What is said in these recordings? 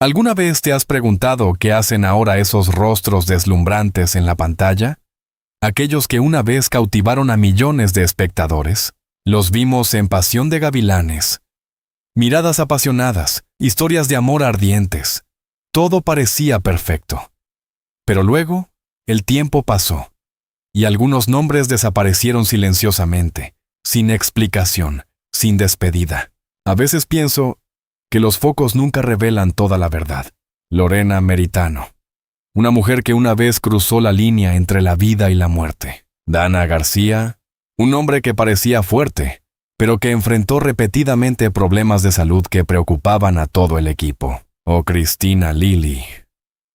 ¿Alguna vez te has preguntado qué hacen ahora esos rostros deslumbrantes en la pantalla? Aquellos que una vez cautivaron a millones de espectadores. Los vimos en Pasión de Gavilanes. Miradas apasionadas, historias de amor ardientes. Todo parecía perfecto. Pero luego, el tiempo pasó, y algunos nombres desaparecieron silenciosamente, sin explicación, sin despedida. A veces pienso que los focos nunca revelan toda la verdad. Lorena Meritano, una mujer que una vez cruzó la línea entre la vida y la muerte. Dana García, un hombre que parecía fuerte, pero que enfrentó repetidamente problemas de salud que preocupaban a todo el equipo. O Cristina Lili,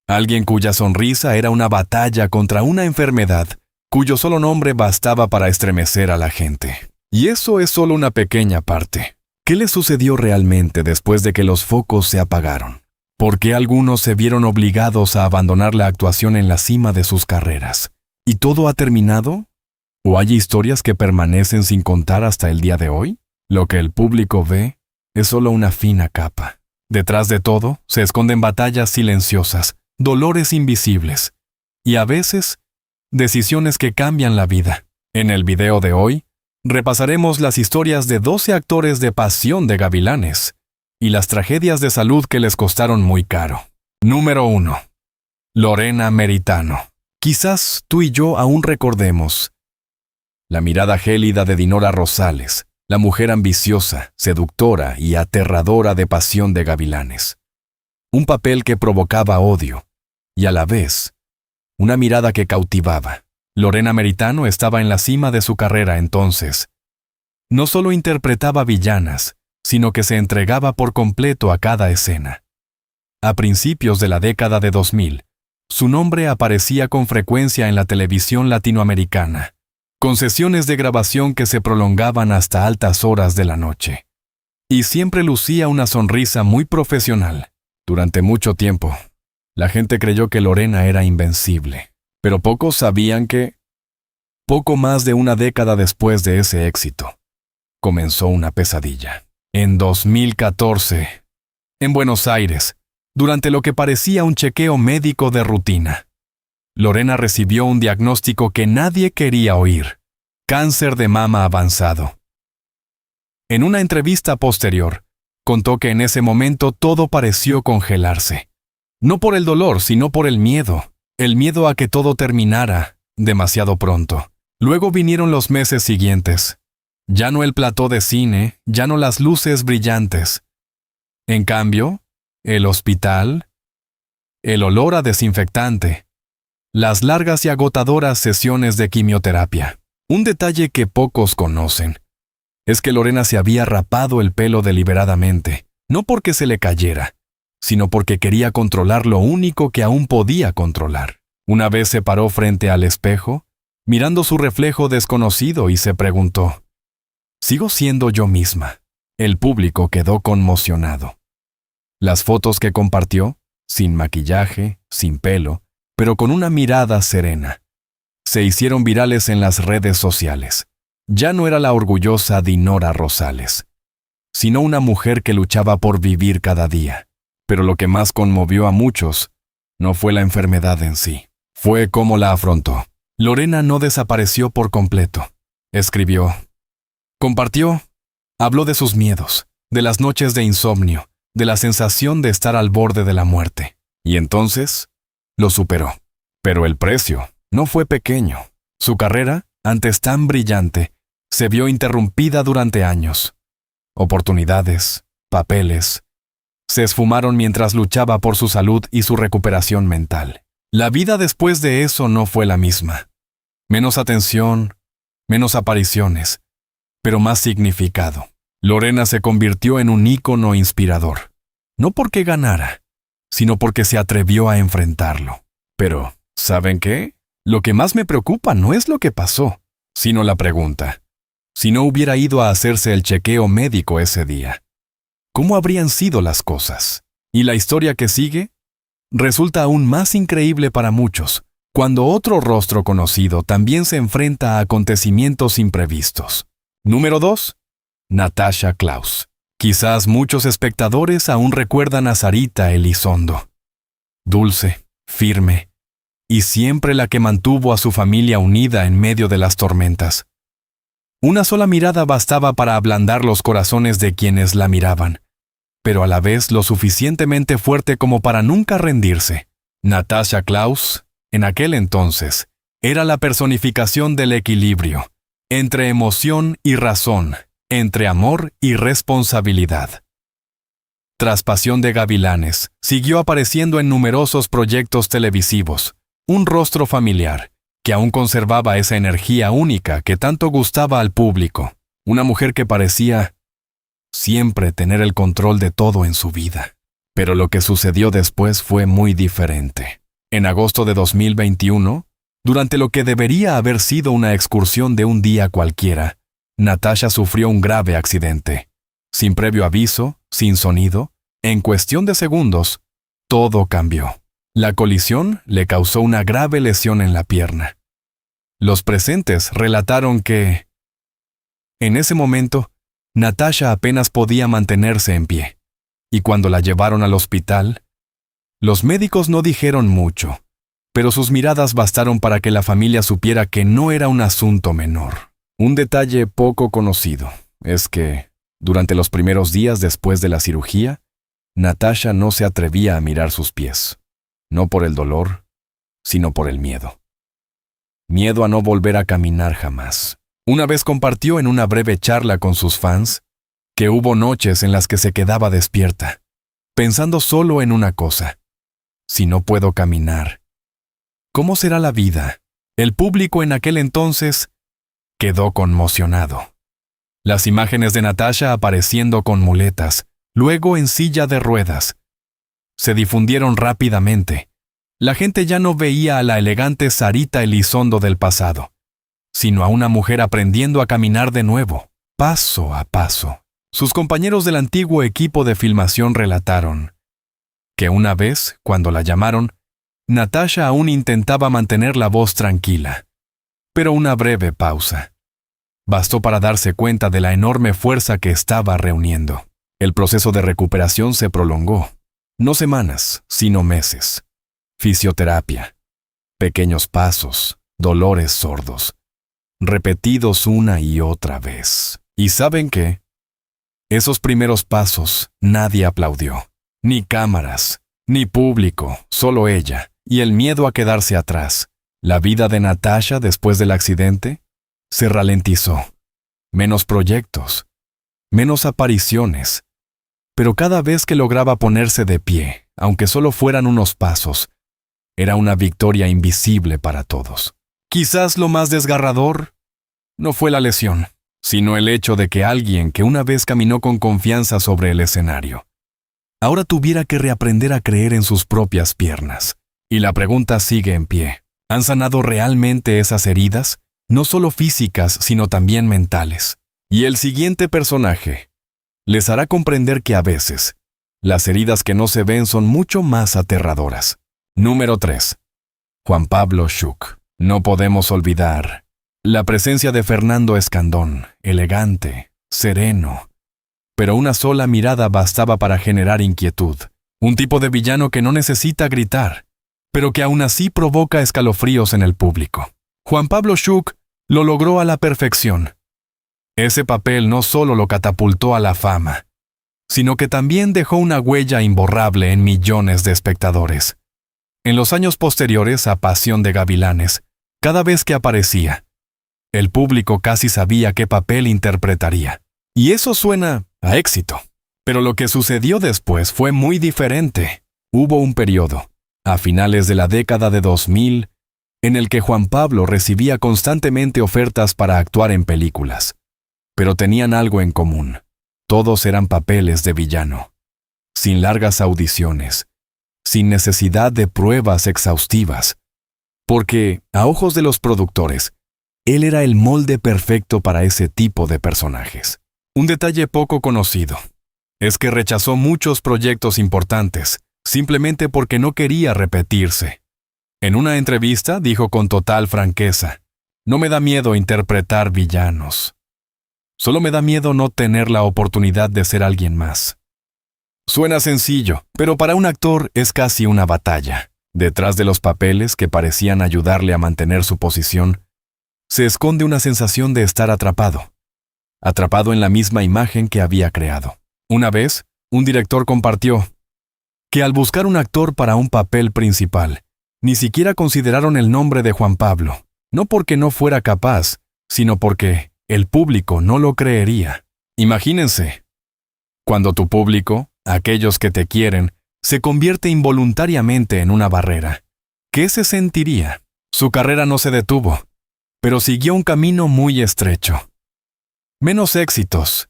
alguien cuya sonrisa era una batalla contra una enfermedad, cuyo solo nombre bastaba para estremecer a la gente. Y eso es solo una pequeña parte. ¿Qué le sucedió realmente después de que los focos se apagaron? ¿Por qué algunos se vieron obligados a abandonar la actuación en la cima de sus carreras? ¿Y todo ha terminado? ¿O hay historias que permanecen sin contar hasta el día de hoy? Lo que el público ve es solo una fina capa. Detrás de todo se esconden batallas silenciosas, dolores invisibles y a veces decisiones que cambian la vida. En el video de hoy, repasaremos las historias de 12 actores de Pasión de Gavilanes y las tragedias de salud que les costaron muy caro. Número 1. Lorena Meritano. Quizás tú y yo aún recordemos la mirada gélida de Dinora Rosales, la mujer ambiciosa, seductora y aterradora de Pasión de Gavilanes. Un papel que provocaba odio y a la vez una mirada que cautivaba. Lorena Meritano estaba en la cima de su carrera entonces. No solo interpretaba villanas, sino que se entregaba por completo a cada escena. A principios de la década de 2000, su nombre aparecía con frecuencia en la televisión latinoamericana, con sesiones de grabación que se prolongaban hasta altas horas de la noche. Y siempre lucía una sonrisa muy profesional. Durante mucho tiempo, la gente creyó que Lorena era invencible, pero pocos sabían que, poco más de una década después de ese éxito, comenzó una pesadilla. En 2014, en Buenos Aires, durante lo que parecía un chequeo médico de rutina, Lorena recibió un diagnóstico que nadie quería oír: cáncer de mama avanzado. En una entrevista posterior, contó que en ese momento todo pareció congelarse. No por el dolor, sino por el miedo a que todo terminara demasiado pronto. Luego vinieron los meses siguientes. Ya no el plató de cine, ya no las luces brillantes. En cambio, el hospital, el olor a desinfectante, las largas y agotadoras sesiones de quimioterapia. Un detalle que pocos conocen es que Lorena se había rapado el pelo deliberadamente, no porque se le cayera, sino porque quería controlar lo único que aún podía controlar. Una vez se paró frente al espejo, mirando su reflejo desconocido y se preguntó: ¿sigo siendo yo misma? El público quedó conmocionado. Las fotos que compartió, sin maquillaje, sin pelo, pero con una mirada serena, se hicieron virales en las redes sociales. Ya no era la orgullosa Dinora Rosales, sino una mujer que luchaba por vivir cada día. Pero lo que más conmovió a muchos no fue la enfermedad en sí, fue cómo la afrontó. Lorena no desapareció por completo. Escribió, compartió, habló de sus miedos, de las noches de insomnio, de la sensación de estar al borde de la muerte. Y entonces, lo superó. Pero el precio no fue pequeño. Su carrera, antes tan brillante, se vio interrumpida durante años. Oportunidades, papeles, se esfumaron mientras luchaba por su salud y su recuperación mental. La vida después de eso no fue la misma. Menos atención, menos apariciones, pero más significado. Lorena se convirtió en un ícono inspirador. No porque ganara, sino porque se atrevió a enfrentarlo. Pero, ¿saben qué? Lo que más me preocupa no es lo que pasó, sino la pregunta. Si no hubiera ido a hacerse el chequeo médico ese día, ¿cómo habrían sido las cosas? Y la historia que sigue resulta aún más increíble para muchos, cuando otro rostro conocido también se enfrenta a acontecimientos imprevistos. Número 2. Natasha Klaus. Quizás muchos espectadores aún recuerdan a Sarita Elizondo. Dulce, firme, y siempre la que mantuvo a su familia unida en medio de las tormentas. Una sola mirada bastaba para ablandar los corazones de quienes la miraban, pero a la vez lo suficientemente fuerte como para nunca rendirse. Natasha Klaus, en aquel entonces, era la personificación del equilibrio, entre emoción y razón, entre amor y responsabilidad. Tras Pasión de Gavilanes, siguió apareciendo en numerosos proyectos televisivos, un rostro familiar, que aún conservaba esa energía única que tanto gustaba al público, una mujer que parecía siempre tener el control de todo en su vida. Pero lo que sucedió después fue muy diferente. En agosto de 2021, durante lo que debería haber sido una excursión de un día cualquiera, Natasha sufrió un grave accidente. Sin previo aviso, sin sonido, en cuestión de segundos, todo cambió. La colisión le causó una grave lesión en la pierna. Los presentes relataron que, en ese momento, Natasha apenas podía mantenerse en pie, y cuando la llevaron al hospital, los médicos no dijeron mucho, pero sus miradas bastaron para que la familia supiera que no era un asunto menor. Un detalle poco conocido es que, durante los primeros días después de la cirugía, Natasha no se atrevía a mirar sus pies, no por el dolor, sino por el miedo. Miedo a no volver a caminar jamás. Una vez compartió en una breve charla con sus fans que hubo noches en las que se quedaba despierta, pensando solo en una cosa: si no puedo caminar, ¿cómo será la vida? El público en aquel entonces quedó conmocionado. Las imágenes de Natasha apareciendo con muletas, luego en silla de ruedas, se difundieron rápidamente. La gente ya no veía a la elegante Sarita Elizondo del pasado, sino a una mujer aprendiendo a caminar de nuevo, paso a paso. Sus compañeros del antiguo equipo de filmación relataron que una vez, cuando la llamaron, Natasha aún intentaba mantener la voz tranquila. Pero una breve pausa bastó para darse cuenta de la enorme fuerza que estaba reuniendo. El proceso de recuperación se prolongó, no semanas, sino meses. Fisioterapia, pequeños pasos, dolores sordos, repetidos una y otra vez. ¿Y saben qué? Esos primeros pasos nadie aplaudió. Ni cámaras, ni público, solo ella, y el miedo a quedarse atrás. La vida de Natasha después del accidente se ralentizó. Menos proyectos, menos apariciones. Pero cada vez que lograba ponerse de pie, aunque solo fueran unos pasos, era una victoria invisible para todos. Quizás lo más desgarrador no fue la lesión, sino el hecho de que alguien que una vez caminó con confianza sobre el escenario, ahora tuviera que reaprender a creer en sus propias piernas. Y la pregunta sigue en pie: ¿han sanado realmente esas heridas? No solo físicas, sino también mentales. Y el siguiente personaje les hará comprender que a veces, las heridas que no se ven son mucho más aterradoras. Número 3. Juan Pablo Schuch. No podemos olvidar la presencia de Fernando Escandón, elegante, sereno, pero una sola mirada bastaba para generar inquietud. Un tipo de villano que no necesita gritar, pero que aún así provoca escalofríos en el público. Juan Pablo Schuch lo logró a la perfección. Ese papel no solo lo catapultó a la fama, sino que también dejó una huella imborrable en millones de espectadores. En los años posteriores a Pasión de Gavilanes, cada vez que aparecía, el público casi sabía qué papel interpretaría. Y eso suena a éxito. Pero lo que sucedió después fue muy diferente. Hubo un periodo, a finales de la década de 2000, en el que Juan Pablo recibía constantemente ofertas para actuar en películas. Pero tenían algo en común: todos eran papeles de villano, sin largas audiciones, sin necesidad de pruebas exhaustivas, porque, a ojos de los productores, él era el molde perfecto para ese tipo de personajes. Un detalle poco conocido es que rechazó muchos proyectos importantes, simplemente porque no quería repetirse. En una entrevista dijo con total franqueza: «No me da miedo interpretar villanos. Solo me da miedo no tener la oportunidad de ser alguien más. Suena sencillo, pero para un actor es casi una batalla. Detrás de los papeles que parecían ayudarle a mantener su posición, se esconde una sensación de estar atrapado. Atrapado en la misma imagen que había creado. Una vez, un director compartió que al buscar un actor para un papel principal, ni siquiera consideraron el nombre de Juan Pablo, no porque no fuera capaz, sino porque el público no lo creería. Imagínense, cuando tu público, aquellos que te quieren, se convierte involuntariamente en una barrera. ¿Qué se sentiría? Su carrera no se detuvo, pero siguió un camino muy estrecho. Menos éxitos,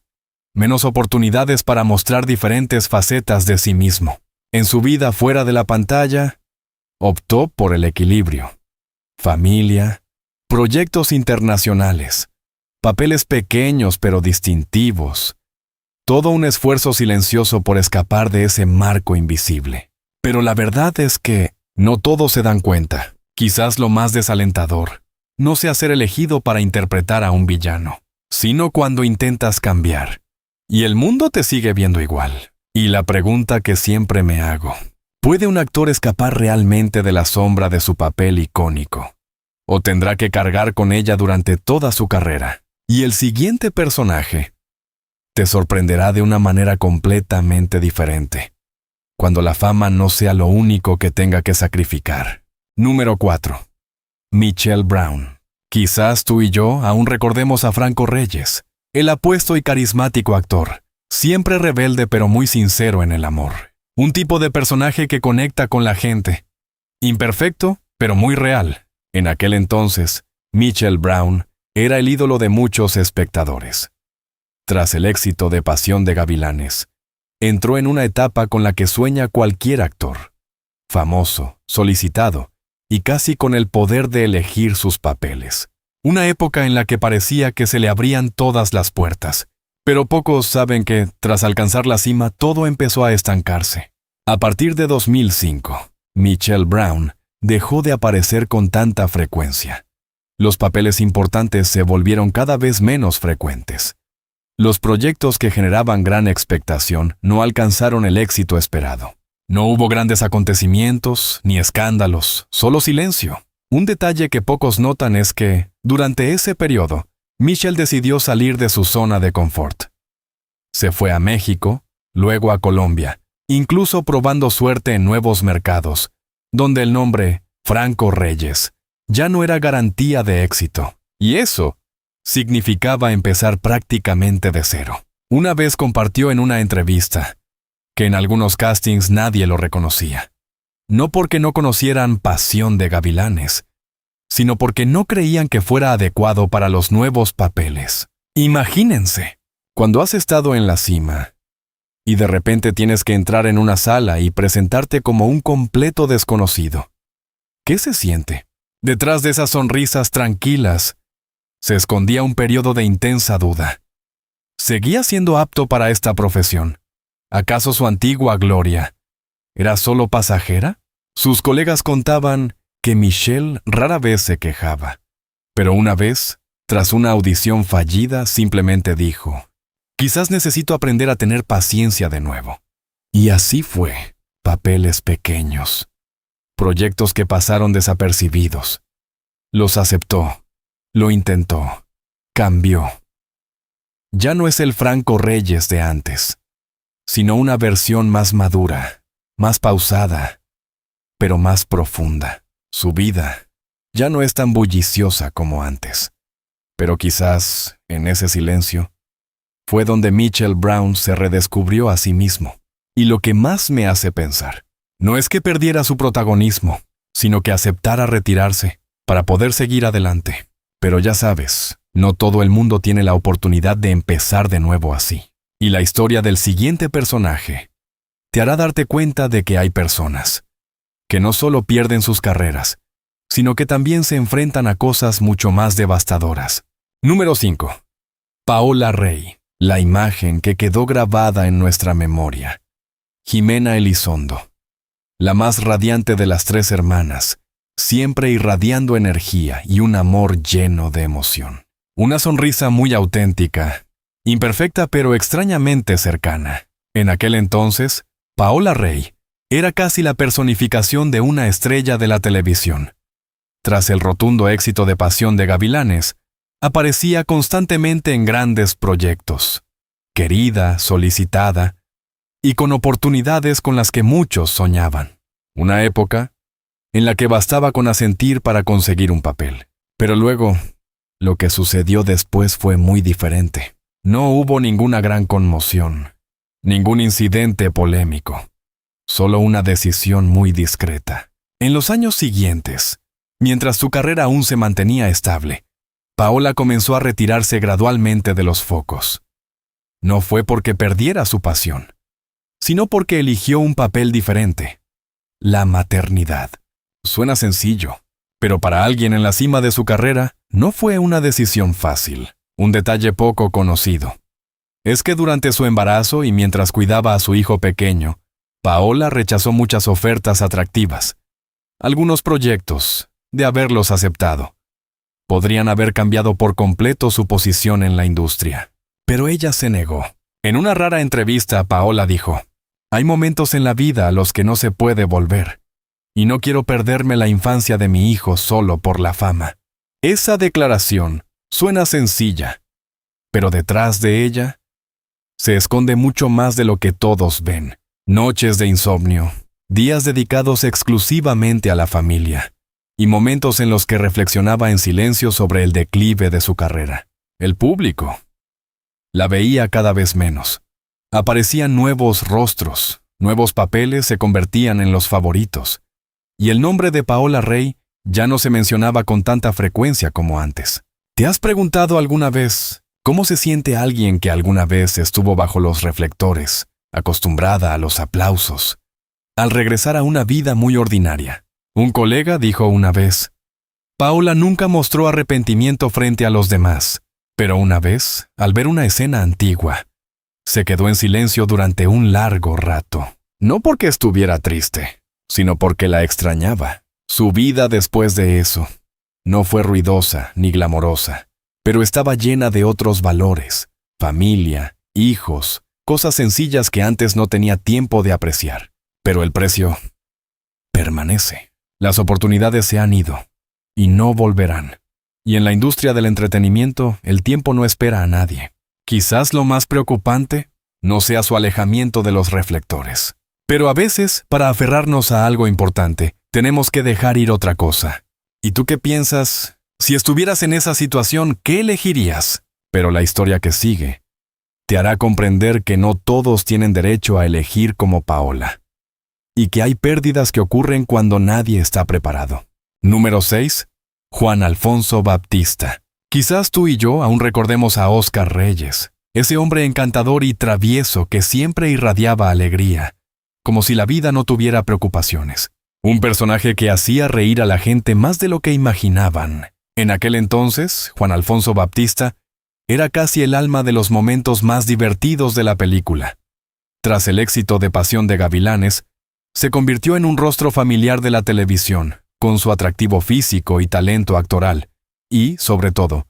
menos oportunidades para mostrar diferentes facetas de sí mismo. En su vida fuera de la pantalla, optó por el equilibrio. Familia, proyectos internacionales, papeles pequeños pero distintivos. Todo un esfuerzo silencioso por escapar de ese marco invisible. Pero la verdad es que no todos se dan cuenta. Quizás lo más desalentador no sea ser elegido para interpretar a un villano, sino cuando intentas cambiar y el mundo te sigue viendo igual. Y la pregunta que siempre me hago, ¿puede un actor escapar realmente de la sombra de su papel icónico? ¿O tendrá que cargar con ella durante toda su carrera? Y el siguiente personaje te sorprenderá de una manera completamente diferente, cuando la fama no sea lo único que tenga que sacrificar. Número 4. Michelle Brown. Quizás tú y yo aún recordemos a Franco Reyes, el apuesto y carismático actor, siempre rebelde pero muy sincero en el amor. Un tipo de personaje que conecta con la gente. Imperfecto, pero muy real. En aquel entonces, Michelle Brown era el ídolo de muchos espectadores. Tras el éxito de Pasión de Gavilanes, entró en una etapa con la que sueña cualquier actor. Famoso, solicitado, y casi con el poder de elegir sus papeles. Una época en la que parecía que se le abrían todas las puertas. Pero pocos saben que, tras alcanzar la cima, todo empezó a estancarse. A partir de 2005, Michelle Brown dejó de aparecer con tanta frecuencia. Los papeles importantes se volvieron cada vez menos frecuentes. Los proyectos que generaban gran expectación no alcanzaron el éxito esperado. No hubo grandes acontecimientos ni escándalos, solo silencio. Un detalle que pocos notan es que, durante ese periodo, Michelle decidió salir de su zona de confort. Se fue a México, luego a Colombia, incluso probando suerte en nuevos mercados, donde el nombre Franco Reyes ya no era garantía de éxito. Y eso significaba empezar prácticamente de cero. Una vez compartió en una entrevista que en algunos castings nadie lo reconocía. No porque no conocieran Pasión de Gavilanes, sino porque no creían que fuera adecuado para los nuevos papeles. Imagínense, cuando has estado en la cima y de repente tienes que entrar en una sala y presentarte como un completo desconocido. ¿Qué se siente? Detrás de esas sonrisas tranquilas se escondía un periodo de intensa duda. ¿Seguía siendo apto para esta profesión? ¿Acaso su antigua gloria era solo pasajera? Sus colegas contaban que Michelle rara vez se quejaba, pero una vez, tras una audición fallida, simplemente dijo, «Quizás necesito aprender a tener paciencia de nuevo». Y así fue, papeles pequeños, proyectos que pasaron desapercibidos. Los aceptó, lo intentó, cambió. Ya no es el Franco Reyes de antes, sino una versión más madura, más pausada, pero más profunda. Su vida ya no es tan bulliciosa como antes. Pero quizás, en ese silencio, fue donde Michelle Brown se redescubrió a sí mismo. Y lo que más me hace pensar, no es que perdiera su protagonismo, sino que aceptara retirarse para poder seguir adelante. Pero ya sabes, no todo el mundo tiene la oportunidad de empezar de nuevo así. Y la historia del siguiente personaje te hará darte cuenta de que hay personas que no solo pierden sus carreras, sino que también se enfrentan a cosas mucho más devastadoras. Número 5. Paola Rey, la imagen que quedó grabada en nuestra memoria. Jimena Elizondo, la más radiante de las tres hermanas, siempre irradiando energía y un amor lleno de emoción. Una sonrisa muy auténtica imperfecta pero extrañamente cercana. En aquel entonces, Paola Rey era casi la personificación de una estrella de la televisión. Tras el rotundo éxito de Pasión de Gavilanes, aparecía constantemente en grandes proyectos, querida, solicitada, y con oportunidades con las que muchos soñaban. Una época en la que bastaba con asentir para conseguir un papel. Pero luego, lo que sucedió después fue muy diferente. No hubo ninguna gran conmoción, ningún incidente polémico, solo una decisión muy discreta. En los años siguientes, mientras su carrera aún se mantenía estable, Paola comenzó a retirarse gradualmente de los focos. No fue porque perdiera su pasión, sino porque eligió un papel diferente: la maternidad. Suena sencillo, pero para alguien en la cima de su carrera no fue una decisión fácil. Un detalle poco conocido es que durante su embarazo y mientras cuidaba a su hijo pequeño, Paola rechazó muchas ofertas atractivas. Algunos proyectos, de haberlos aceptado, podrían haber cambiado por completo su posición en la industria. Pero ella se negó. En una rara entrevista, Paola dijo: «Hay momentos en la vida a los que no se puede volver, y no quiero perderme la infancia de mi hijo solo por la fama». Esa declaración suena sencilla, pero detrás de ella se esconde mucho más de lo que todos ven. Noches de insomnio, días dedicados exclusivamente a la familia, y momentos en los que reflexionaba en silencio sobre el declive de su carrera. El público la veía cada vez menos. Aparecían nuevos rostros, nuevos papeles se convertían en los favoritos, y el nombre de Paola Rey ya no se mencionaba con tanta frecuencia como antes. ¿Te has preguntado alguna vez cómo se siente alguien que alguna vez estuvo bajo los reflectores, acostumbrada a los aplausos, al regresar a una vida muy ordinaria? Un colega dijo una vez: «Paola nunca mostró arrepentimiento frente a los demás, pero una vez, al ver una escena antigua, se quedó en silencio durante un largo rato. No porque estuviera triste, sino porque la extrañaba». Su vida después de eso no fue ruidosa ni glamorosa, pero estaba llena de otros valores: familia, hijos, cosas sencillas que antes no tenía tiempo de apreciar. Pero el precio permanece. Las oportunidades se han ido y no volverán. Y en la industria del entretenimiento, el tiempo no espera a nadie. Quizás lo más preocupante no sea su alejamiento de los reflectores. Pero a veces, para aferrarnos a algo importante, tenemos que dejar ir otra cosa. ¿Y tú qué piensas? Si estuvieras en esa situación, ¿qué elegirías? Pero la historia que sigue te hará comprender que no todos tienen derecho a elegir como Paola, y que hay pérdidas que ocurren cuando nadie está preparado. Número 6. Juan Alfonso Baptista. Quizás tú y yo aún recordemos a Óscar Reyes, ese hombre encantador y travieso que siempre irradiaba alegría, como si la vida no tuviera preocupaciones. Un personaje que hacía reír a la gente más de lo que imaginaban. En aquel entonces, Juan Alfonso Baptista era casi el alma de los momentos más divertidos de la película. Tras el éxito de Pasión de Gavilanes, se convirtió en un rostro familiar de la televisión, con su atractivo físico y talento actoral, y, sobre todo,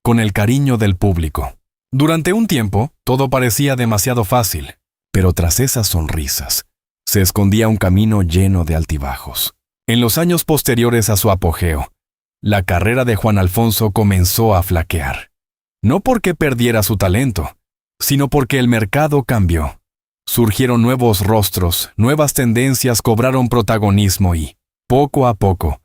con el cariño del público. Durante un tiempo, todo parecía demasiado fácil, pero tras esas sonrisas, se escondía un camino lleno de altibajos. En los años posteriores a su apogeo, la carrera de Juan Alfonso comenzó a flaquear. No porque perdiera su talento, sino porque el mercado cambió. Surgieron nuevos rostros, nuevas tendencias cobraron protagonismo y, poco a poco,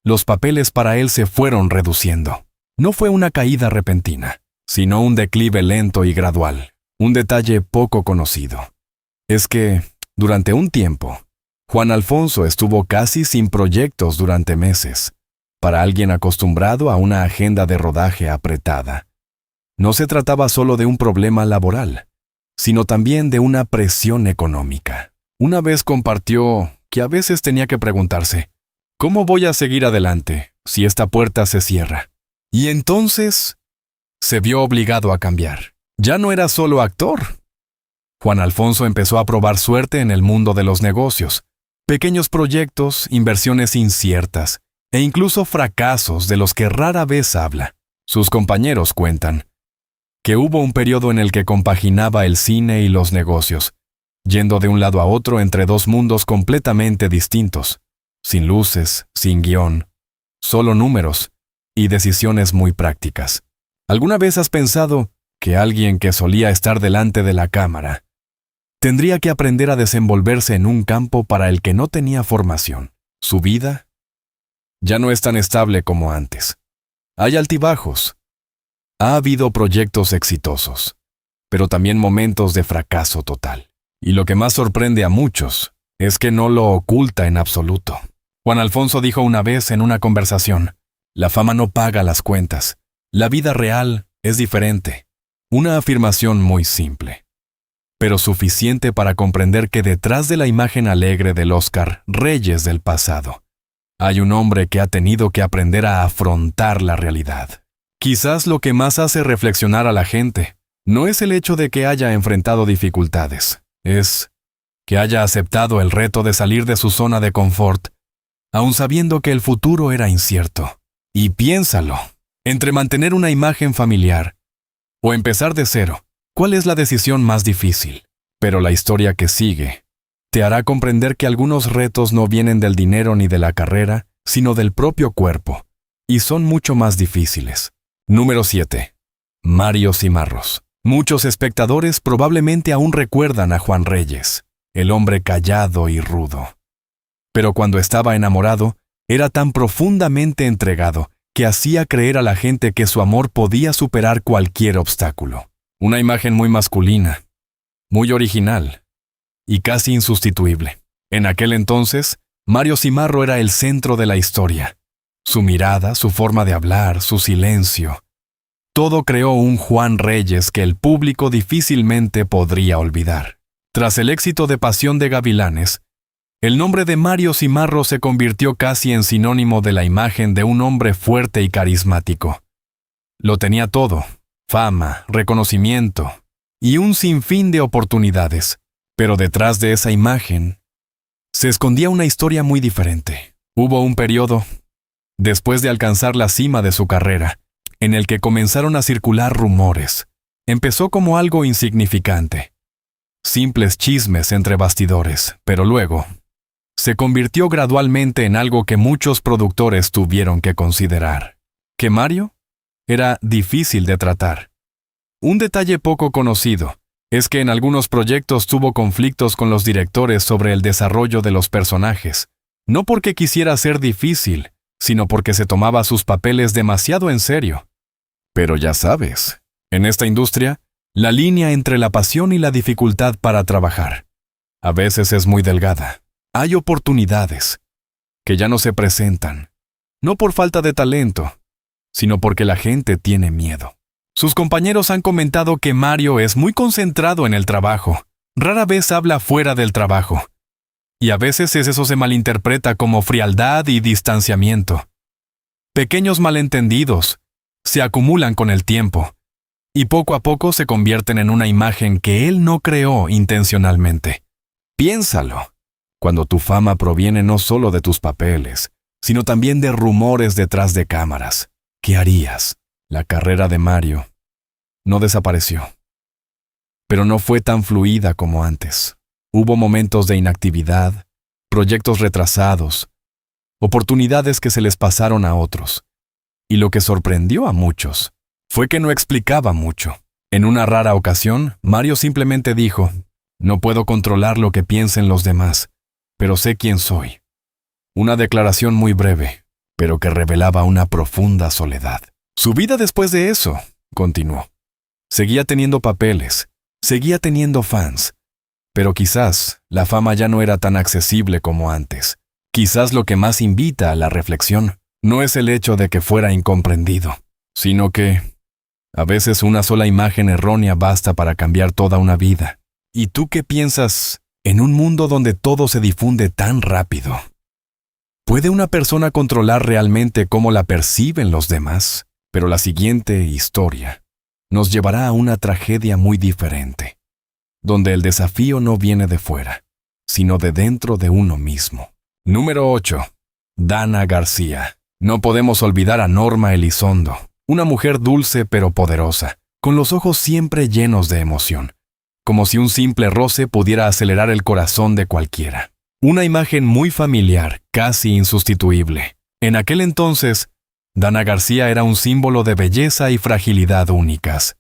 los papeles para él se fueron reduciendo. No fue una caída repentina, sino un declive lento y gradual. Un detalle poco conocido es que, durante un tiempo, Juan Alfonso estuvo casi sin proyectos durante meses. Para alguien acostumbrado a una agenda de rodaje apretada, no se trataba solo de un problema laboral, sino también de una presión económica. Una vez compartió que a veces tenía que preguntarse: ¿cómo voy a seguir adelante si esta puerta se cierra? Y entonces se vio obligado a cambiar. Ya no era solo actor. Juan Alfonso empezó a probar suerte en el mundo de los negocios, pequeños proyectos, inversiones inciertas e incluso fracasos de los que rara vez habla. Sus compañeros cuentan: que hubo un periodo en el que compaginaba el cine y los negocios, yendo de un lado a otro entre dos mundos completamente distintos, sin luces, sin guión, solo números y decisiones muy prácticas. ¿Alguna vez has pensado que alguien que solía estar delante de la cámara tendría que aprender a desenvolverse en un campo para el que no tenía formación? Su vida ya no es tan estable como antes. Hay altibajos. Ha habido proyectos exitosos, pero también momentos de fracaso total. Y lo que más sorprende a muchos es que no lo oculta en absoluto. Juan Alfonso dijo una vez en una conversación: la fama no paga las cuentas. La vida real es diferente. Una afirmación muy simple, pero suficiente para comprender que detrás de la imagen alegre del Oscar Reyes del pasado, hay un hombre que ha tenido que aprender a afrontar la realidad. Quizás lo que más hace reflexionar a la gente no es el hecho de que haya enfrentado dificultades, es que haya aceptado el reto de salir de su zona de confort, aun sabiendo que el futuro era incierto. Y piénsalo, entre mantener una imagen familiar o empezar de cero, ¿cuál es la decisión más difícil? Pero la historia que sigue te hará comprender que algunos retos no vienen del dinero ni de la carrera, sino del propio cuerpo, y son mucho más difíciles. Número 7. Mario Cimarros. Muchos espectadores probablemente aún recuerdan a Juan Reyes, el hombre callado y rudo. Pero cuando estaba enamorado, era tan profundamente entregado que hacía creer a la gente que su amor podía superar cualquier obstáculo. Una imagen muy masculina, muy original y casi insustituible. En aquel entonces, Mario Cimarro era el centro de la historia. Su mirada, su forma de hablar, su silencio, todo creó un Juan Reyes que el público difícilmente podría olvidar. Tras el éxito de Pasión de Gavilanes, el nombre de Mario Cimarro se convirtió casi en sinónimo de la imagen de un hombre fuerte y carismático. Lo tenía todo: fama, reconocimiento y un sinfín de oportunidades. Pero detrás de esa imagen se escondía una historia muy diferente. Hubo un periodo, después de alcanzar la cima de su carrera, en el que comenzaron a circular rumores. Empezó como algo insignificante, simples chismes entre bastidores, pero luego se convirtió gradualmente en algo que muchos productores tuvieron que considerar. ¿Que Mario era difícil de tratar? Un detalle poco conocido es que en algunos proyectos tuvo conflictos con los directores sobre el desarrollo de los personajes, no porque quisiera ser difícil, sino porque se tomaba sus papeles demasiado en serio. Pero ya sabes, en esta industria, la línea entre la pasión y la dificultad para trabajar a veces es muy delgada. Hay oportunidades que ya no se presentan, no por falta de talento, sino porque la gente tiene miedo. Sus compañeros han comentado que Mario es muy concentrado en el trabajo, rara vez habla fuera del trabajo, y a veces eso se malinterpreta como frialdad y distanciamiento. Pequeños malentendidos se acumulan con el tiempo, y poco a poco se convierten en una imagen que él no creó intencionalmente. Piénsalo. Cuando tu fama proviene no solo de tus papeles, sino también de rumores detrás de cámaras, ¿qué harías? La carrera de Mario no desapareció, pero no fue tan fluida como antes. Hubo momentos de inactividad, proyectos retrasados, oportunidades que se les pasaron a otros. Y lo que sorprendió a muchos fue que no explicaba mucho. En una rara ocasión, Mario simplemente dijo: no puedo controlar lo que piensen los demás, pero sé quién soy. Una declaración muy breve, pero que revelaba una profunda soledad. Su vida después de eso, continuó. Seguía teniendo papeles, seguía teniendo fans, pero quizás la fama ya no era tan accesible como antes. Quizás lo que más invita a la reflexión no es el hecho de que fuera incomprendido, sino que a veces una sola imagen errónea basta para cambiar toda una vida. ¿Y tú qué piensas en un mundo donde todo se difunde tan rápido? ¿Puede una persona controlar realmente cómo la perciben los demás? Pero la siguiente historia nos llevará a una tragedia muy diferente, donde el desafío no viene de fuera, sino de dentro de uno mismo. Número 8. Dana García. No podemos olvidar a Norma Elizondo, una mujer dulce pero poderosa, con los ojos siempre llenos de emoción, como si un simple roce pudiera acelerar el corazón de cualquiera. Una imagen muy familiar, casi insustituible. En aquel entonces, Dana García era un símbolo de belleza y fragilidad únicas.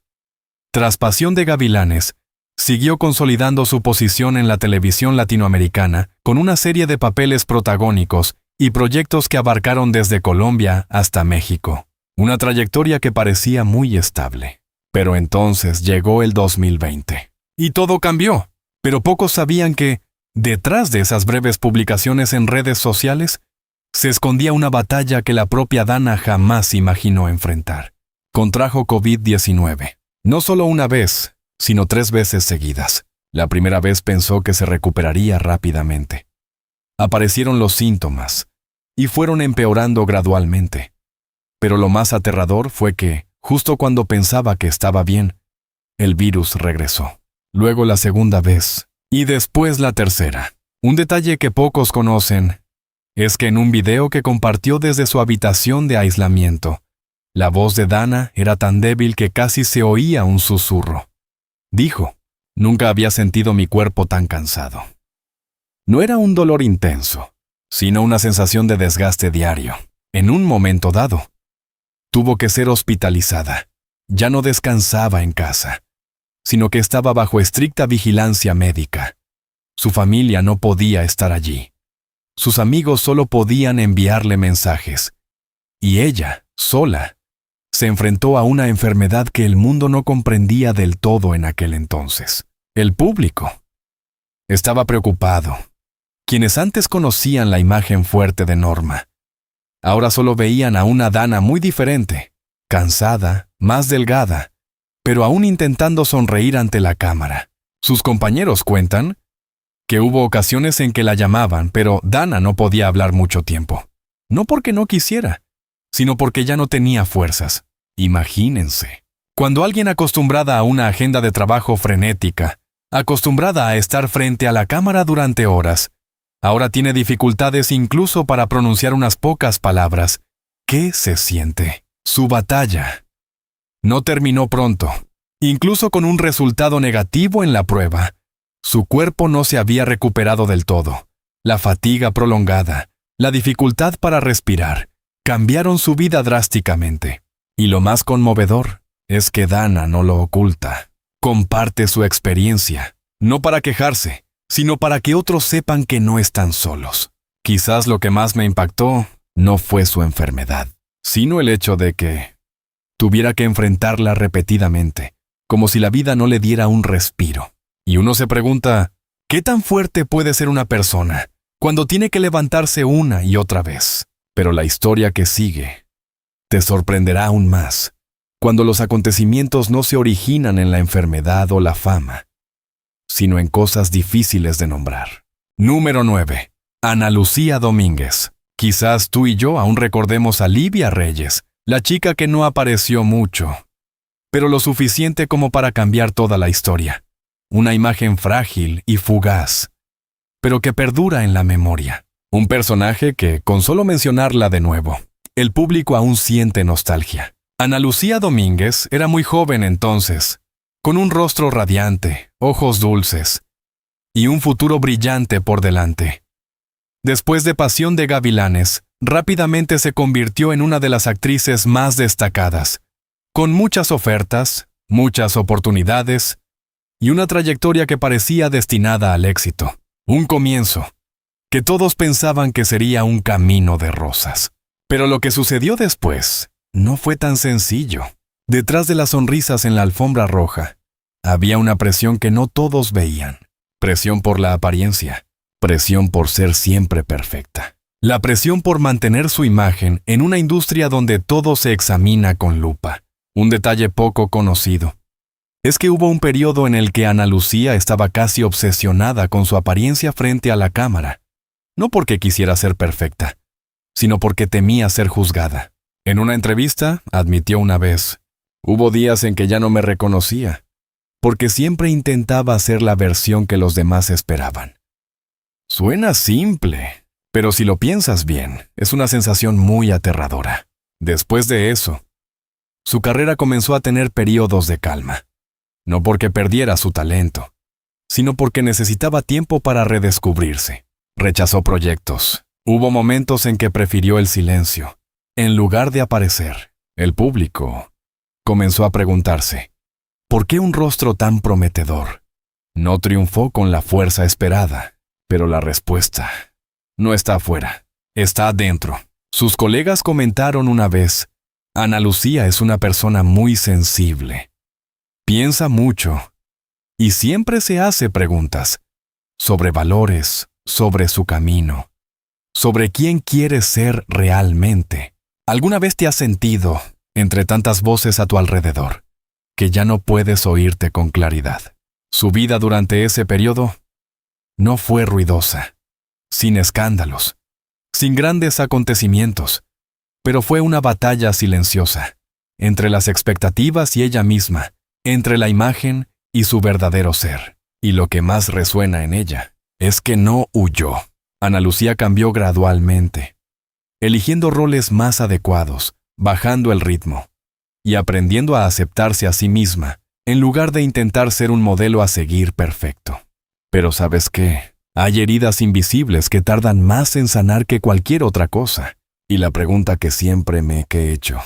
Tras Pasión de Gavilanes, siguió consolidando su posición en la televisión latinoamericana con una serie de papeles protagónicos y proyectos que abarcaron desde Colombia hasta México. Una trayectoria que parecía muy estable. Pero entonces llegó el 2020. Y todo cambió. Pero pocos sabían que, detrás de esas breves publicaciones en redes sociales, se escondía una batalla que la propia Dana jamás imaginó enfrentar. Contrajo COVID-19. No solo una vez, sino 3 veces seguidas. La primera vez pensó que se recuperaría rápidamente. Aparecieron los síntomas, y fueron empeorando gradualmente. Pero lo más aterrador fue que, justo cuando pensaba que estaba bien, el virus regresó. Luego la segunda vez, y después la tercera. Un detalle que pocos conocen es que en un video que compartió desde su habitación de aislamiento, la voz de Dana era tan débil que casi se oía un susurro. Dijo, nunca había sentido mi cuerpo tan cansado. No era un dolor intenso, sino una sensación de desgaste diario. En un momento dado, tuvo que ser hospitalizada. Ya no descansaba en casa, sino que estaba bajo estricta vigilancia médica. Su familia no podía estar allí. Sus amigos solo podían enviarle mensajes. Y ella, sola, se enfrentó a una enfermedad que el mundo no comprendía del todo en aquel entonces. El público estaba preocupado. Quienes antes conocían la imagen fuerte de Norma, ahora solo veían a una Dana muy diferente, cansada, más delgada, pero aún intentando sonreír ante la cámara. Sus compañeros cuentan que hubo ocasiones en que la llamaban, pero Dana no podía hablar mucho tiempo. No porque no quisiera, sino porque ya no tenía fuerzas. Imagínense. Cuando alguien acostumbrada a una agenda de trabajo frenética, acostumbrada a estar frente a la cámara durante horas, ahora tiene dificultades incluso para pronunciar unas pocas palabras, ¿qué se siente? Su batalla no terminó pronto. Incluso con un resultado negativo en la prueba, su cuerpo no se había recuperado del todo. La fatiga prolongada, la dificultad para respirar, cambiaron su vida drásticamente. Y lo más conmovedor es que Dana no lo oculta. Comparte su experiencia, no para quejarse, sino para que otros sepan que no están solos. Quizás lo que más me impactó no fue su enfermedad, sino el hecho de que tuviera que enfrentarla repetidamente, como si la vida no le diera un respiro. Y uno se pregunta, ¿qué tan fuerte puede ser una persona cuando tiene que levantarse una y otra vez? Pero la historia que sigue te sorprenderá aún más, cuando los acontecimientos no se originan en la enfermedad o la fama, sino en cosas difíciles de nombrar. Número 9. Ana Lucía Domínguez. Quizás tú y yo aún recordemos a Livia Reyes, la chica que no apareció mucho, pero lo suficiente como para cambiar toda la historia. Una imagen frágil y fugaz, pero que perdura en la memoria. Un personaje que, con solo mencionarla de nuevo, el público aún siente nostalgia. Ana Lucía Domínguez era muy joven entonces, con un rostro radiante, ojos dulces y un futuro brillante por delante. Después de Pasión de Gavilanes, rápidamente se convirtió en una de las actrices más destacadas, con muchas ofertas, muchas oportunidades y una trayectoria que parecía destinada al éxito. Un comienzo que todos pensaban que sería un camino de rosas. Pero lo que sucedió después no fue tan sencillo. Detrás de las sonrisas en la alfombra roja, había una presión que no todos veían. Presión por la apariencia, presión por ser siempre perfecta. La presión por mantener su imagen en una industria donde todo se examina con lupa. Un detalle poco conocido es que hubo un periodo en el que Ana Lucía estaba casi obsesionada con su apariencia frente a la cámara. No porque quisiera ser perfecta, sino porque temía ser juzgada. En una entrevista, admitió una vez, hubo días en que ya no me reconocía, porque siempre intentaba hacer la versión que los demás esperaban. Suena simple, pero si lo piensas bien, es una sensación muy aterradora. Después de eso, Su carrera comenzó a tener períodos de calma, no porque perdiera su talento, sino porque necesitaba tiempo para redescubrirse. Rechazó proyectos. Hubo momentos en que prefirió el silencio. En lugar de aparecer, el público comenzó a preguntarse, ¿por qué un rostro tan prometedor no triunfó con la fuerza esperada? Pero la respuesta no está afuera, está adentro. Sus colegas comentaron una vez, Ana Lucía es una persona muy sensible. Piensa mucho y siempre se hace preguntas sobre valores, sobre su camino, sobre quién quiere ser realmente. ¿Alguna vez te has sentido, entre tantas voces a tu alrededor, que ya no puedes oírte con claridad? Su vida durante ese periodo no fue ruidosa, sin escándalos, sin grandes acontecimientos, pero fue una batalla silenciosa, entre las expectativas y ella misma, entre la imagen y su verdadero ser. Y lo que más resuena en ella es que no huyó. Ana Lucía cambió gradualmente, eligiendo roles más adecuados, bajando el ritmo y aprendiendo a aceptarse a sí misma, en lugar de intentar ser un modelo a seguir perfecto. Pero ¿sabes qué? Hay heridas invisibles que tardan más en sanar que cualquier otra cosa. Y la pregunta que siempre me he hecho,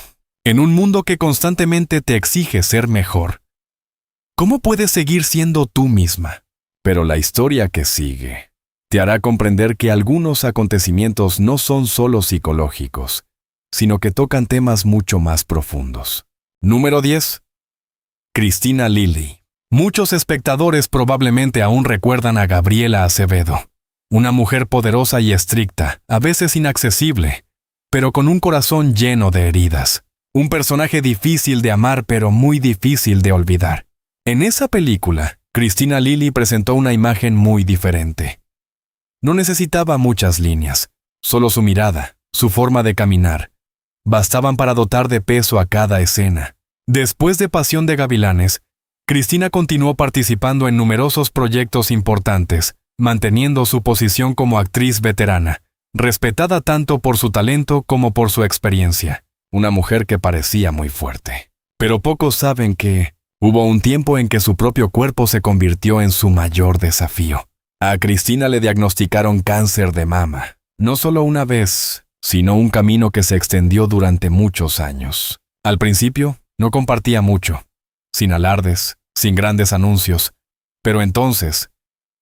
en un mundo que constantemente te exige ser mejor, ¿cómo puedes seguir siendo tú misma? Pero la historia que sigue te hará comprender que algunos acontecimientos no son solo psicológicos, sino que tocan temas mucho más profundos. Número 10. Cristina Lilly. Muchos espectadores probablemente aún recuerdan a Gabriela Acevedo, una mujer poderosa y estricta, a veces inaccesible, pero con un corazón lleno de heridas. Un personaje difícil de amar, pero muy difícil de olvidar. En esa película, Cristina Lilly presentó una imagen muy diferente. No necesitaba muchas líneas, solo su mirada, su forma de caminar, bastaban para dotar de peso a cada escena. Después de Pasión de Gavilanes, Cristina continuó participando en numerosos proyectos importantes, manteniendo su posición como actriz veterana, respetada tanto por su talento como por su experiencia. Una mujer que parecía muy fuerte. Pero pocos saben que hubo un tiempo en que su propio cuerpo se convirtió en su mayor desafío. A Cristina le diagnosticaron cáncer de mama, no solo una vez, sino un camino que se extendió durante muchos años. Al principio, no compartía mucho, sin alardes, sin grandes anuncios, pero entonces,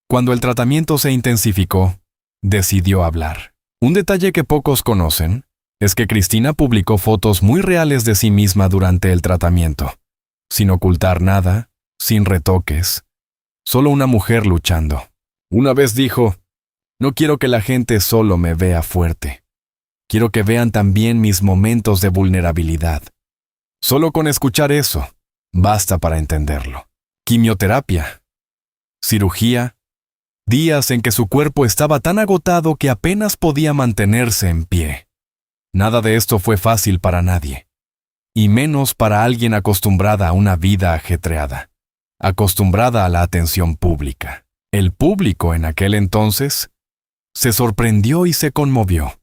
cuando el tratamiento se intensificó, decidió hablar. Un detalle que pocos conocen es que Cristina publicó fotos muy reales de sí misma durante el tratamiento, sin ocultar nada, sin retoques, solo una mujer luchando. Una vez dijo, no quiero que la gente solo me vea fuerte, quiero que vean también mis momentos de vulnerabilidad. Solo con escuchar eso, basta para entenderlo. Quimioterapia, cirugía, días en que su cuerpo estaba tan agotado que apenas podía mantenerse en pie. Nada de esto fue fácil para nadie, y menos para alguien acostumbrada a una vida ajetreada, acostumbrada a la atención pública. El público en aquel entonces se sorprendió y se conmovió.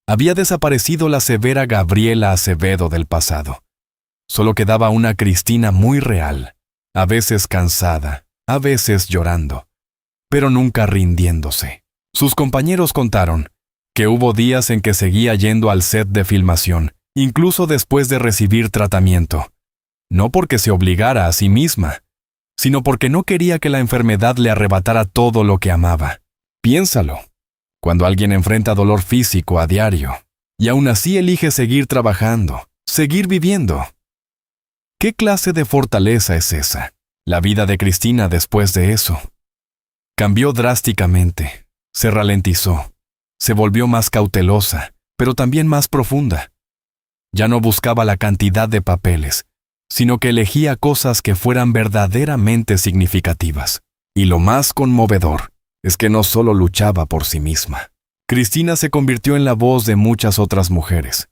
Había desaparecido la severa Gabriela Acevedo del pasado. Solo quedaba una Cristina muy real, a veces cansada, a veces llorando, pero nunca rindiéndose. Sus compañeros contaron que hubo días en que seguía yendo al set de filmación, incluso después de recibir tratamiento, no porque se obligara a sí misma, sino porque no quería que la enfermedad le arrebatara todo lo que amaba. Piénsalo, cuando alguien enfrenta dolor físico a diario, y aún así elige seguir trabajando, seguir viviendo. ¿Qué clase de fortaleza es esa? La vida de Cristina después de eso cambió drásticamente, se ralentizó, se volvió más cautelosa, pero también más profunda. Ya no buscaba la cantidad de papeles, sino que elegía cosas que fueran verdaderamente significativas. Y lo más conmovedor es que no solo luchaba por sí misma. Cristina se convirtió en la voz de muchas otras mujeres,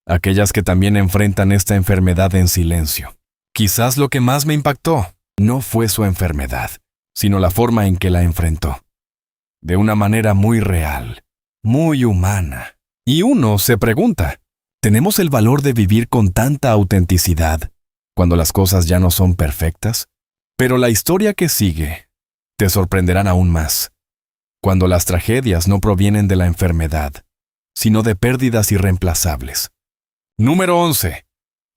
aquellas que también enfrentan esta enfermedad en silencio. Quizás lo que más me impactó no fue su enfermedad, sino la forma en que la enfrentó. De una manera muy real, muy humana. Y uno se pregunta, ¿Tenemos el valor de vivir con tanta autenticidad cuando las cosas ya no son perfectas? Pero la historia que sigue te sorprenderán aún más, cuando las tragedias no provienen de la enfermedad, sino de pérdidas irreemplazables. Número 11.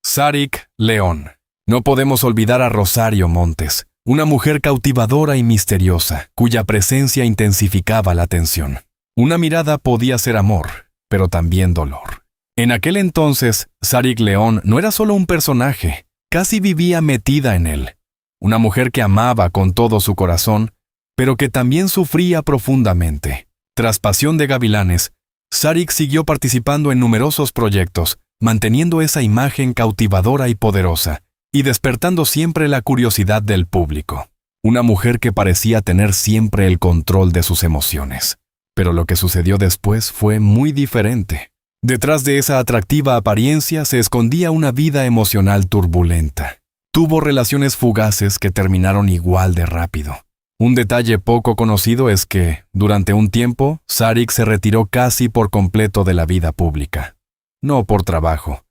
Sarik León. No podemos olvidar a Rosario Montes, una mujer cautivadora y misteriosa, cuya presencia intensificaba la tensión. Una mirada podía ser amor, pero también dolor. En aquel entonces, Sarik León no era solo un personaje, casi vivía metida en él. Una mujer que amaba con todo su corazón, pero que también sufría profundamente. Tras Pasión de Gavilanes, Sarik siguió participando en numerosos proyectos, manteniendo esa imagen cautivadora y poderosa, y despertando siempre la curiosidad del público. Una mujer que parecía tener siempre el control de sus emociones. Pero lo que sucedió después fue muy diferente. Detrás de esa atractiva apariencia se escondía una vida emocional turbulenta. Tuvo relaciones fugaces que terminaron igual de rápido. Un detalle poco conocido es que, durante un tiempo, Sarik se retiró casi por completo de la vida pública. No por trabajo,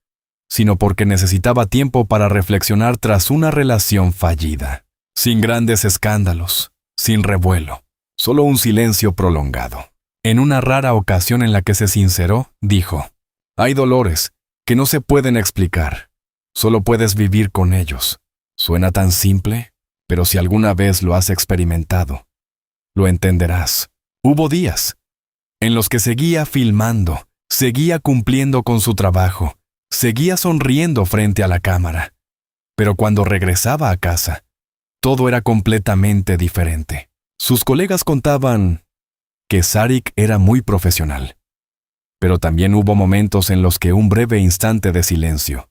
sino porque necesitaba tiempo para reflexionar tras una relación fallida. Sin grandes escándalos, sin revuelo, solo un silencio prolongado. En una rara ocasión en la que se sinceró, dijo: «Hay dolores que no se pueden explicar. Solo puedes vivir con ellos». Suena tan simple, pero si alguna vez lo has experimentado, lo entenderás. Hubo días en los que seguía filmando, seguía cumpliendo con su trabajo, seguía sonriendo frente a la cámara. Pero cuando regresaba a casa, todo era completamente diferente. Sus colegas contaban que Sarik era muy profesional. Pero también hubo momentos en los que un breve instante de silencio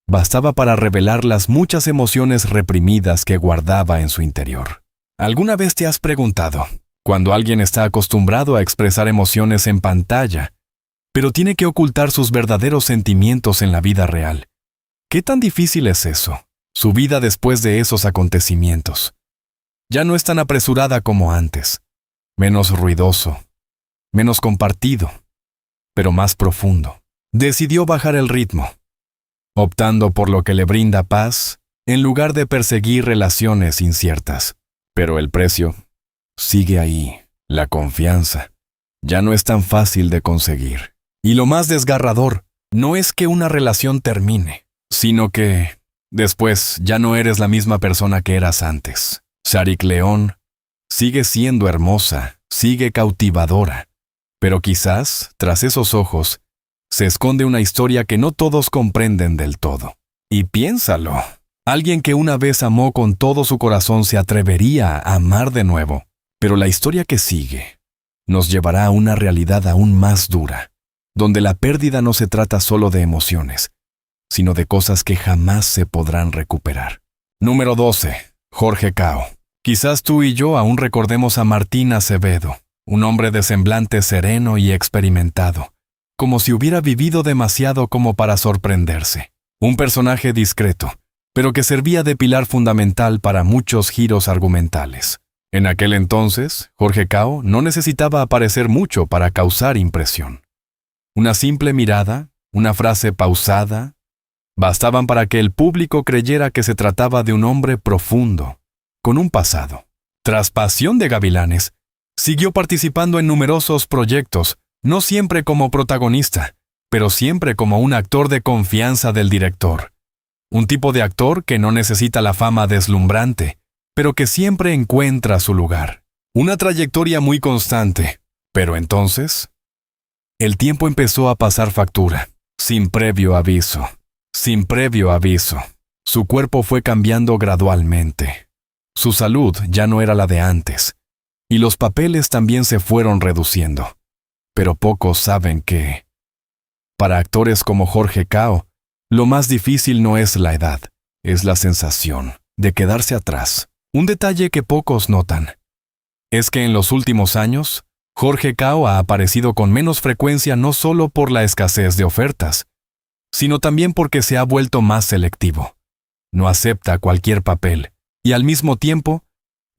bastaba para revelar las muchas emociones reprimidas que guardaba en su interior. ¿Alguna vez te has preguntado, cuando alguien está acostumbrado a expresar emociones en pantalla, pero tiene que ocultar sus verdaderos sentimientos en la vida real, qué tan difícil es eso? Su vida después de esos acontecimientos ya no es tan apresurada como antes, menos ruidoso, menos compartido, pero más profundo. Decidió bajar el ritmo, optando por lo que le brinda paz en lugar de perseguir relaciones inciertas. Pero el precio sigue ahí. La confianza ya no es tan fácil de conseguir. Y lo más desgarrador no es que una relación termine, sino que después ya no eres la misma persona que eras antes. Sarik León sigue siendo hermosa, sigue cautivadora, pero quizás, tras esos ojos, se esconde una historia que no todos comprenden del todo. Y piénsalo, alguien que una vez amó con todo su corazón se atrevería a amar de nuevo, pero la historia que sigue nos llevará a una realidad aún más dura, donde la pérdida no se trata solo de emociones, sino de cosas que jamás se podrán recuperar. Número 12. Jorge Cao. Quizás tú y yo aún recordemos a Martín Acevedo, un hombre de semblante sereno y experimentado, como si hubiera vivido demasiado como para sorprenderse. Un personaje discreto, pero que servía de pilar fundamental para muchos giros argumentales. En aquel entonces, Jorge Cao no necesitaba aparecer mucho para causar impresión. Una simple mirada, una frase pausada, bastaban para que el público creyera que se trataba de un hombre profundo, con un pasado. Tras Pasión de Gavilanes, siguió participando en numerosos proyectos, no siempre como protagonista, pero siempre como un actor de confianza del director. Un tipo de actor que no necesita la fama deslumbrante, pero que siempre encuentra su lugar. Una trayectoria muy constante, pero entonces el tiempo empezó a pasar factura, sin previo aviso. Sin previo aviso. Su cuerpo fue cambiando gradualmente. Su salud ya no era la de antes, y los papeles también se fueron reduciendo. Pero pocos saben que, para actores como Jorge Cao, lo más difícil no es la edad, es la sensación de quedarse atrás. Un detalle que pocos notan es que en los últimos años, Jorge Cao ha aparecido con menos frecuencia no solo por la escasez de ofertas, sino también porque se ha vuelto más selectivo. No acepta cualquier papel, y al mismo tiempo,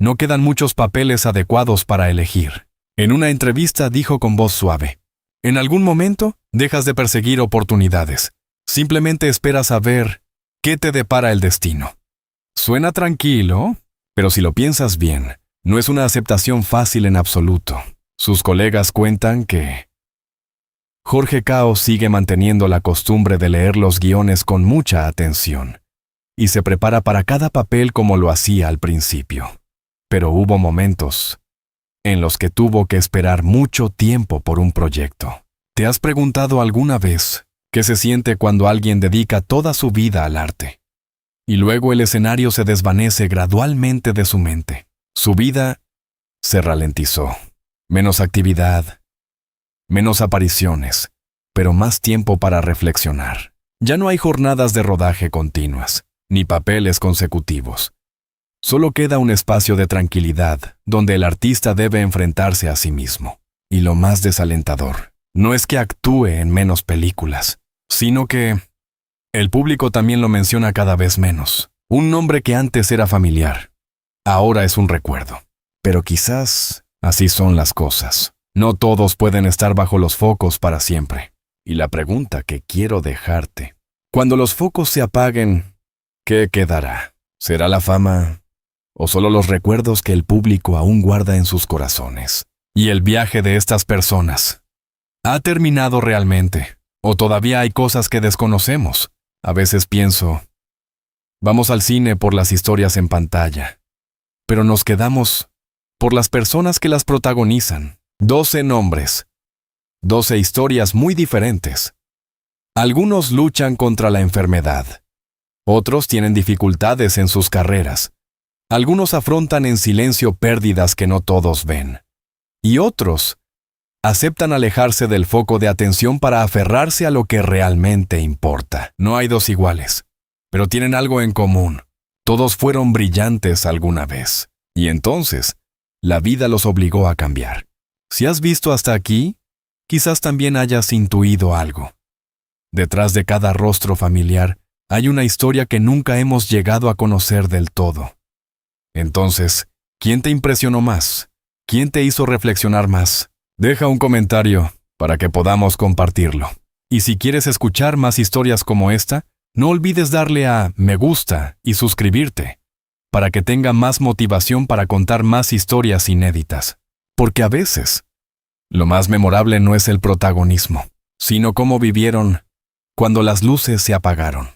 no quedan muchos papeles adecuados para elegir. En una entrevista dijo con voz suave: En algún momento, dejas de perseguir oportunidades. Simplemente esperas a ver qué te depara el destino. Suena tranquilo, pero si lo piensas bien, no es una aceptación fácil en absoluto. Sus colegas cuentan que Jorge Cao sigue manteniendo la costumbre de leer los guiones con mucha atención y se prepara para cada papel como lo hacía al principio. Pero hubo momentos en los que tuvo que esperar mucho tiempo por un proyecto. ¿Te has preguntado alguna vez qué se siente cuando alguien dedica toda su vida al arte? Y luego el escenario se desvanece gradualmente de su mente. Su vida se ralentizó. Menos actividad, menos apariciones, pero más tiempo para reflexionar. Ya no hay jornadas de rodaje continuas, ni papeles consecutivos. Solo queda un espacio de tranquilidad donde el artista debe enfrentarse a sí mismo. Y lo más desalentador, no es que actúe en menos películas, sino que el público también lo menciona cada vez menos. Un nombre que antes era familiar, ahora es un recuerdo. Pero quizás así son las cosas. No todos pueden estar bajo los focos para siempre. Y la pregunta que quiero dejarte: cuando los focos se apaguen, ¿qué quedará? ¿Será la fama o solo los recuerdos que el público aún guarda en sus corazones? ¿Y el viaje de estas personas ha terminado realmente? ¿O todavía hay cosas que desconocemos? A veces pienso, vamos al cine por las historias en pantalla, pero nos quedamos por las personas que las protagonizan. 12 nombres, 12 historias muy diferentes. Algunos luchan contra la enfermedad. Otros tienen dificultades en sus carreras. Algunos afrontan en silencio pérdidas que no todos ven. Y otros aceptan alejarse del foco de atención para aferrarse a lo que realmente importa. No hay dos iguales, pero tienen algo en común. Todos fueron brillantes alguna vez. Y entonces, la vida los obligó a cambiar. Si has visto hasta aquí, quizás también hayas intuido algo. Detrás de cada rostro familiar hay una historia que nunca hemos llegado a conocer del todo. Entonces, ¿quién te impresionó más? ¿Quién te hizo reflexionar más? Deja un comentario para que podamos compartirlo. Y si quieres escuchar más historias como esta, no olvides darle a me gusta y suscribirte, para que tenga más motivación para contar más historias inéditas. Porque a veces, lo más memorable no es el protagonismo, sino cómo vivieron cuando las luces se apagaron.